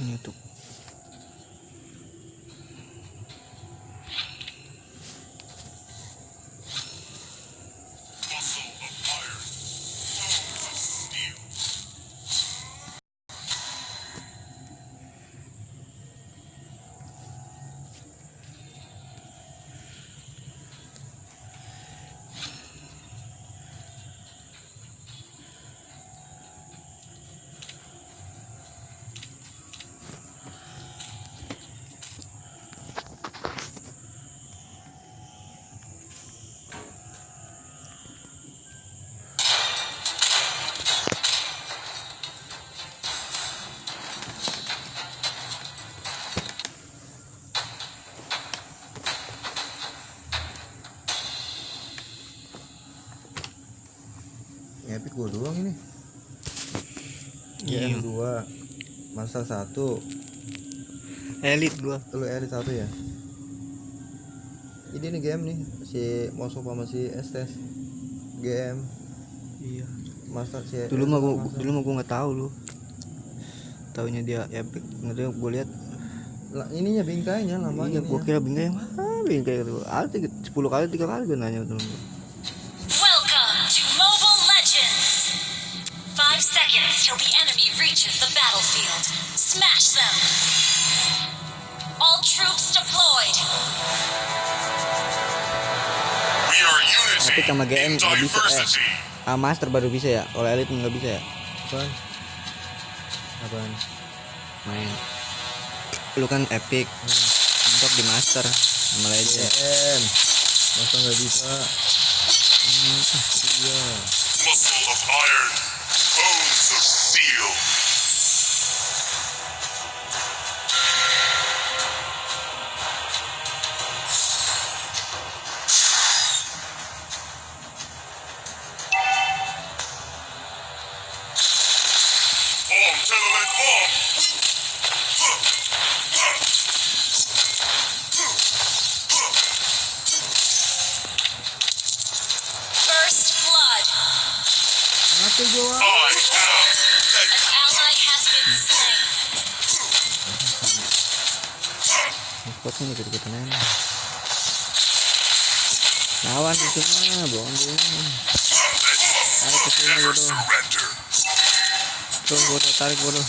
YouTube. Epic gua doang ini. Iya. GM 2, Master 1. Elite gua. Lu Elite 1 ya? Ini nih game nih, si Mosu sama si Estes. GM Iya. Master si Dulu mah gua enggak tahu lu. Taunya dia Epic. Ngerti gua lihat. Lah ininya bingkainya namanya. Iya, gua kira bingkai mah. Bingkai gitu. 10 kali 3 kali gua nanya temen gua. Welcome to Mobile Legends. 5 seconds till the enemy reaches the battlefield. Smash them. All troops deployed. We are unity Epic sama GM in nggak bisa. diversity. Master baru bisa ya. Kalau Elite nggak bisa ya. Apaan? Main. Lu kan Epic. Untuk di Master sama Legend. GM masa nggak bisa? Iya. Muscle of iron, bones of steel. Bomb, tenement bomb. First blood. Mati gua. I am An ally has been slain. Spotnya dikit-dikit aja. Lawan itu mah bohong. Ayo ke sini never bodoh. surrender. Tuh bodoh, tarik bodoh.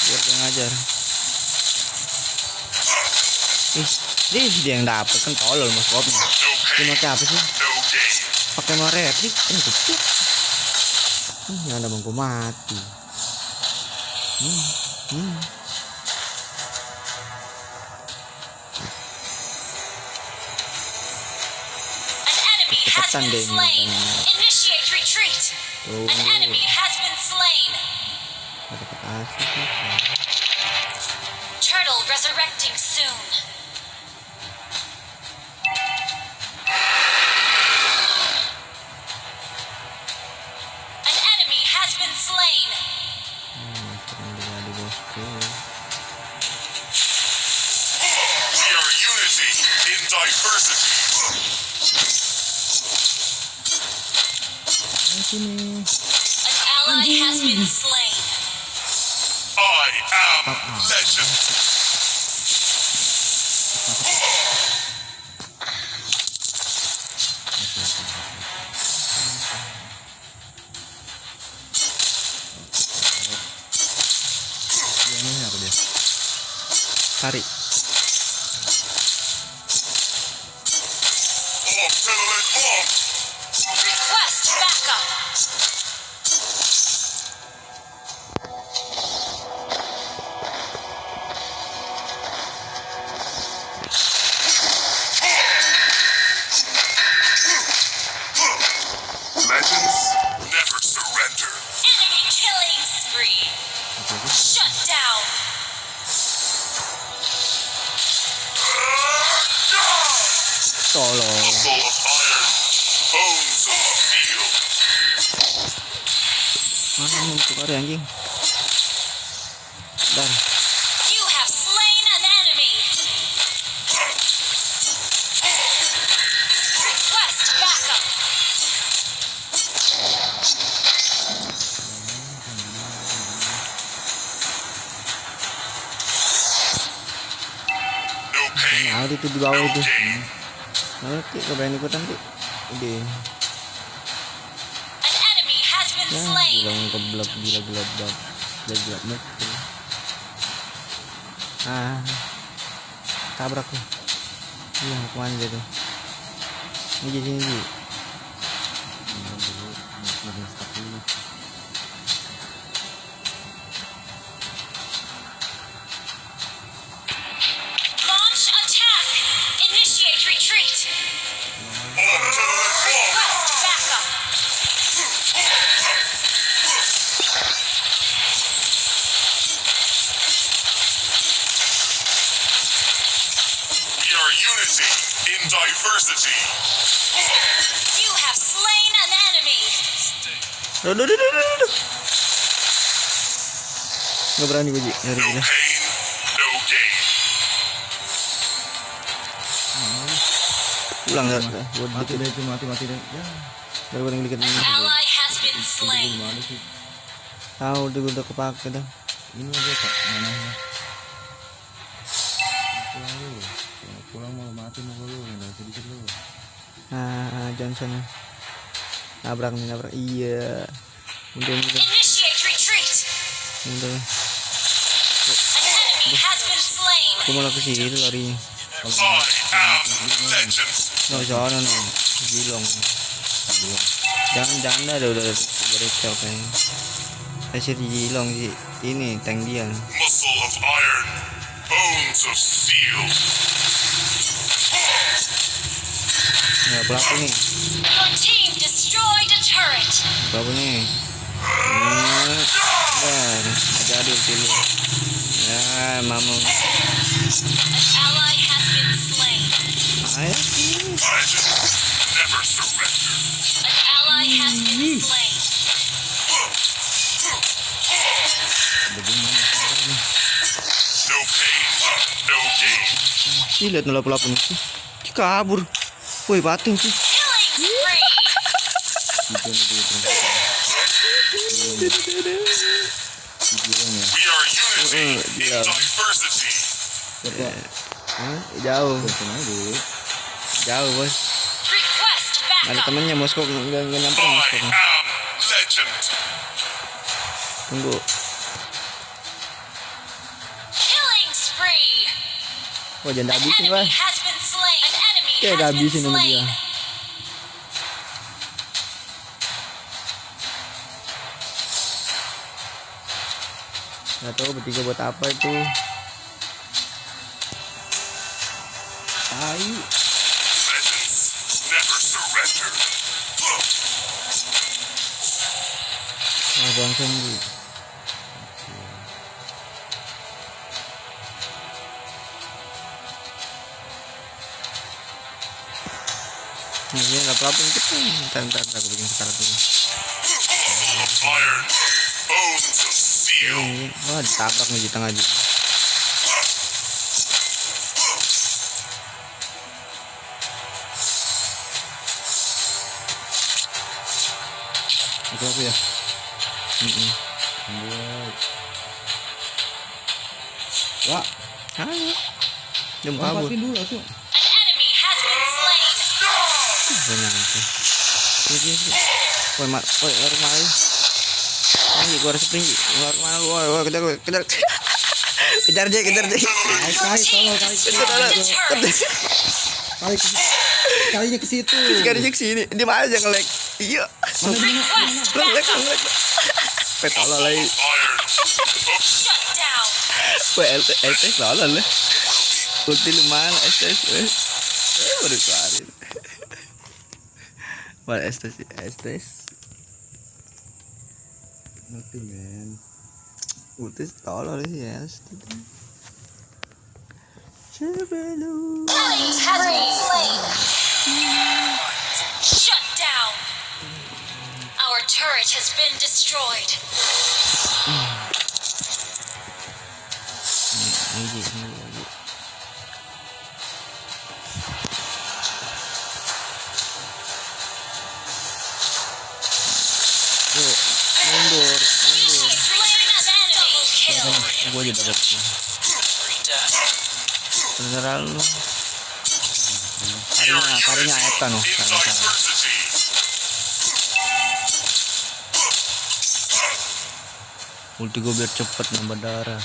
Biar dia ngajar. Dia yang dapet kan tolol mas Bobnya. No Dia pain, pakai apa sih? no gain. Pakai mau replik? Kucuk. Yang ada bangku mati. An enemy has Kecepatan been deh ini slain. makanya. Initiate retreat. An Tunggu. enemy has been slain. Ada kasih sih. Turtle resurrecting soon. An enemy has been slain. Sekarang dia di bosku. We are unity in diversity. Sini. An ally has been slain. I am legend. Ini apa dia? Tarik. Bomb, tenement bomb. Request backup. Legends never surrender. Enemy killing spree. Shut down. Tolong. Muscle of iron, bones of steel. Mana nih keluar anjing? Dan You have slain an enemy. Request backup. Nah itu di bawah itu. Gain. Nah Ki, gak berani ikutan Ki. Udah. An enemy has been Ya slain. bilang keblok gila muk. Ah tabrak tuh. Iya kemana dia tuh? Ini di sini Ji. Launch attack. Initiate retreat. On to the front. Request backup. We are unity in diversity. You have slain an enemy. Duh. Gak berani gue Ji. Nyari No gila. pain, no gain. Pulang dah. Mati deh itu, mati deh. Ya. Baru bareng dikit ini. Ally has been slain. Gimana sih? Tahu udah kepake dah. Ini aja Kak, mana? Pulang lu. Pulang mau mati mau lu, enggak sedikit lu. Johnson. Nabrak. Iya. Udah. Initiate retreat. An enemy has been slain. Aku malah ke situ larinya. I am legend. No, jangan no. Bilong. Jangan dah udah berecok kayaknya. Saya Jilong sih. Ini tank dia. Muscle of iron, bones of steel. Ya pelaku nih. Your team destroyed a turret. Pelaku nih. Dan jadi pilih. Ya mama. An ally has been slain. Ayo. Legend never surrender. An ally has been slain. No pain, no gain. Ih lihat nolak pelaku nih. Ih, kabur. Woi pating sih. Killing spree. We are unity in yeah. diversity. Jauh. Jauh bos. Request Ada backup. temennya Moskow nggak nyamper I Moskow. am legend. Tunggu. Killing spree. Wah jangan An habisin enemy wah. has been slain. An enemy Kayak has been habisin sama slain. dia. Gak tau bertiga buat apa itu. Tai. Legends never surrender. Wah Johnson di. Ini nggak apa-apa kita. Ntar aku bikin sekarang dulu. Muscle of iron, bones of steel. Wah ditabrak nih di tengah aja. Itu aku ya. Wah, Ayo. Jam kabur. lempatin dulu tuh. An enemy has been slain. Gak nyampe. Sini. Woi lari mana? Ini gua harus sprint. Lari mana lu? Woi kejar. Kejar J. Your team destroyed a turret. Kalinya ke situ. Sekarang ke sini. Dia mana aja nge-lag. Iya. Request backup. Petolol lagi. Iron. Shut down. Woi LTS tolol lah. Ulti lu mana STS? Baru keluarin. Wah STS. Nanti men. Ulti tolol sih ya. Sebelum Killing has been slain. Shut down. Our turret has been destroyed. lagi. Yuk, mundur. You have slain an enemy. Double kill. Gua aja dapat. Beneran lu. your Karinya unity Eta no. in diversity. Ulti gue biar cepet nambah darah.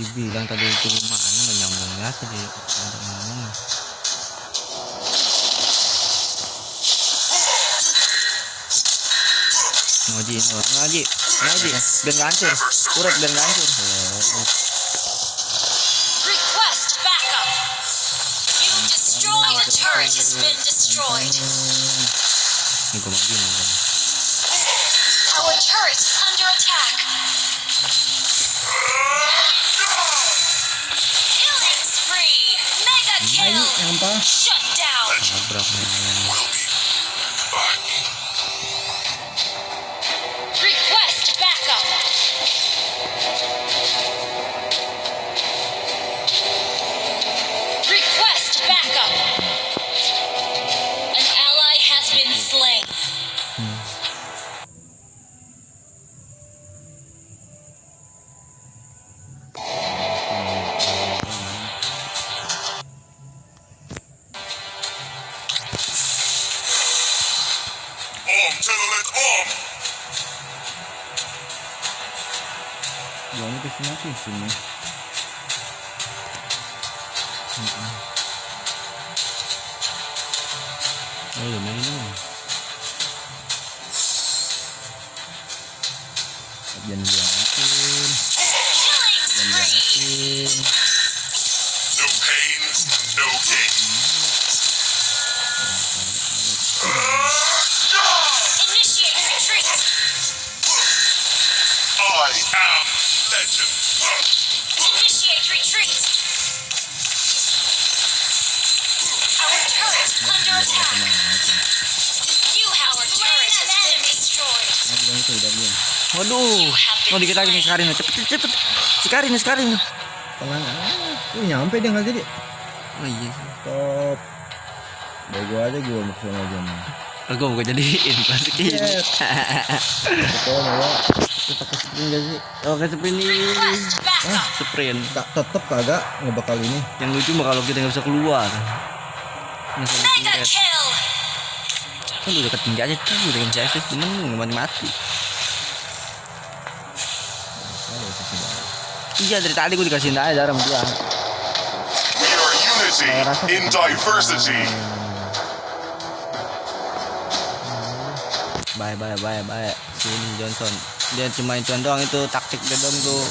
Dibilang tadi ulti mana nggak nyambung ya tadi. Ada ngomong. Ngaji, biar nggak hancur. Urat biar nggak hancur. Request backup. You destroyed a turret has been destroyed. Ini gue maju nih. Our turret is under attack. Killing spree. Mega kill. Nyampah. Shut down. Nabrak nih. Will be back. Request backup. Request backup. An ally has been slain. Telolet Om. Jualnya ke sini. Oh iya main dong. Jangan diakin. Killing spree. No pain, no gain. Initiate retreat. I am legend. Initiate retreat. Our turret is under attack. You, our turret has been destroyed. Waduh, mau dikit lagi nih Sekarin, cepet. Sekarin. Tenang. Nyampe dia nggak jadi. Oh iya. Top. Bego aja gue maksudnya aja nih. Gue mau jadiin plastikin. Pokoknya ya. Tetap ke sprint gak sih? Oh ke sprint nih. Request backup. Sprint. Tetep kagak ngebakal ini. Yang lucu mah kalau kita nggak bisa keluar. Nggak bisa Mega dikuret. kill. Kan udah ketinggi aja tuh, udah kan CS temen nggak mati. Iya dari tadi gue dikasihin aja darah sama dia. We are unity in diversity. Bye. Sini Johnson. Dia cuma itu doang itu taktik dia doang tuh.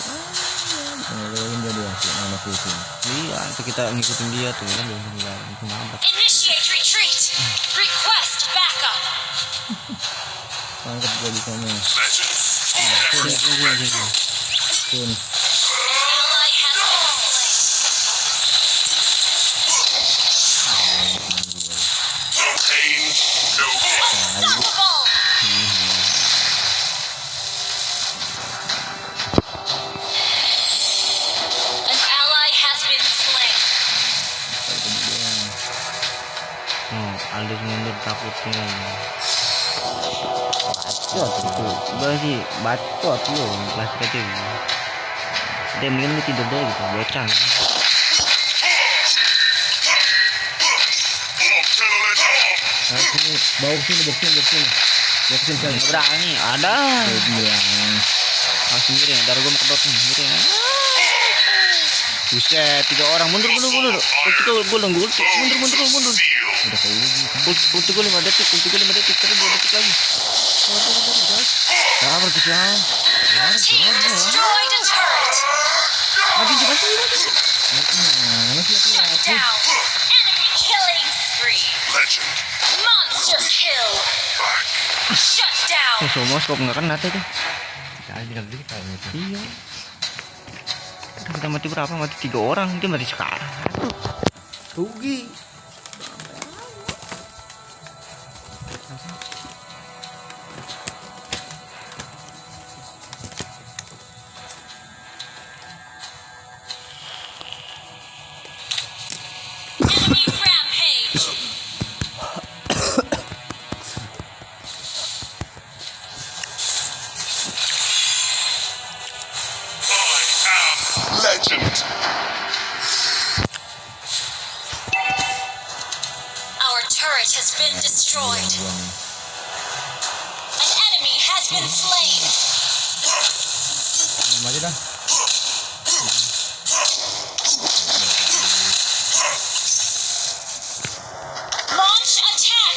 Ngelakuin dia si anak itu. Iya, itu kita ngikutin dia tuh kan Johnson itu nabrak. Initiate retreat. Request backup. Tangkap gue di sana. Legends. Sini. Pun. An ally has been slain. No pain, no gain. Unstoppable. An ally has been slain. Oh, Aldis mundur takutnya. Bacot itu. Gue sih bacot lu plastik aja. Dia mendingan lu tidur deh gitu, bocah. Telolet Om. Nah, sini, bawa sini, boksin. Boksin kali. Nggak berani, ada. Bilang. Harus sendiri, ntar gue mau kedot nih, sendiri. Buset, 3 orang, mundur. Ulti gue belum gue ulti, mundur. Seal. Udah kayak gitu. Ulti gue 5 detik, tapi 2 detik lagi. Sabar kesian. Your team destroyed a turret. Mati. Shut down. Enemy killing spree. Legend. Monster kill. Back. Shut down. Semua skop nggak kena tuh. Iya. Kita mati berapa? Mati 3 orang, dia mati sekarang. Rugi. Enemy rampage. I am legend. Our turret has been destroyed. An enemy has been slain. Maju dah. Launch attack.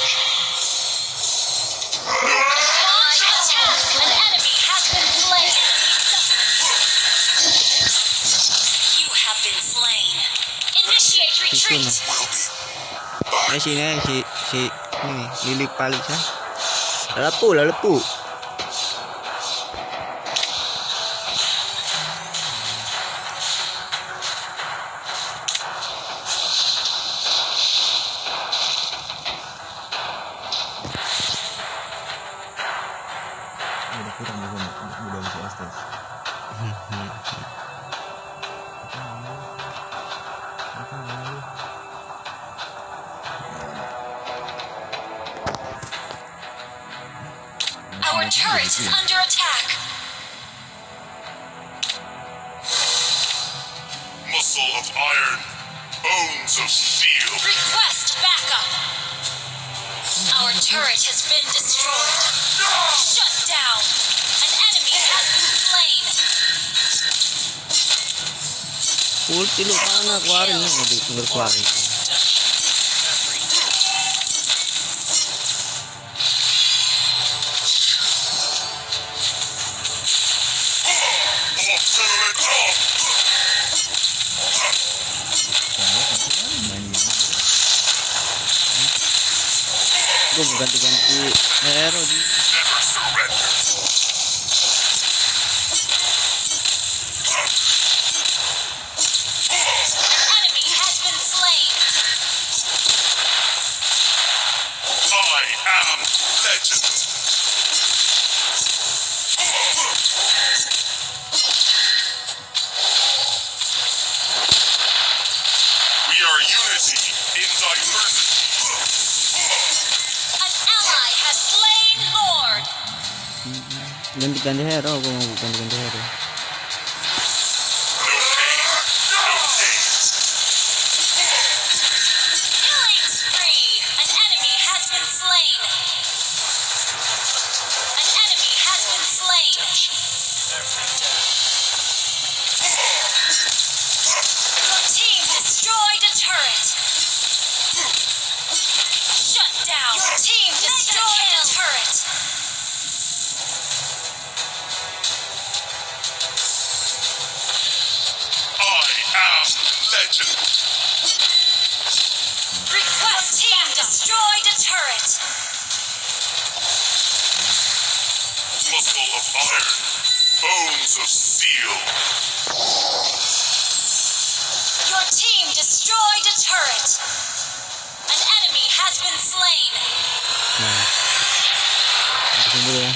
Launch attack. An enemy has been slain. You have been slain. Initiate retreat. Sini si ni Lily Palik kan. Dah lepu. Udah kurang udah masih STS. Our turret is under attack. Muscle of iron, bones of steel. Request backup. Our turret has been destroyed. Shut down. An enemy has been slain. Ulti lu mana keluarin ni bener keluarin. Gue ganti-ganti hero di. Never surrender. An enemy has been slain. I am legend. We are unity in diversity. An ally has slain Lord. Ganti-ganti hero, gue mau ganti-ganti hero. No pain, no gain. Killing spree. An enemy has been slain. An enemy has been slain. Your team destroyed a turret. Shut down. Your team destroyed a turret. I am legend. Request team destroyed a turret. Muscle of iron, bones of steel. Your team destroyed a turret. An enemy has been slain. Nah, tunggu dulu ya.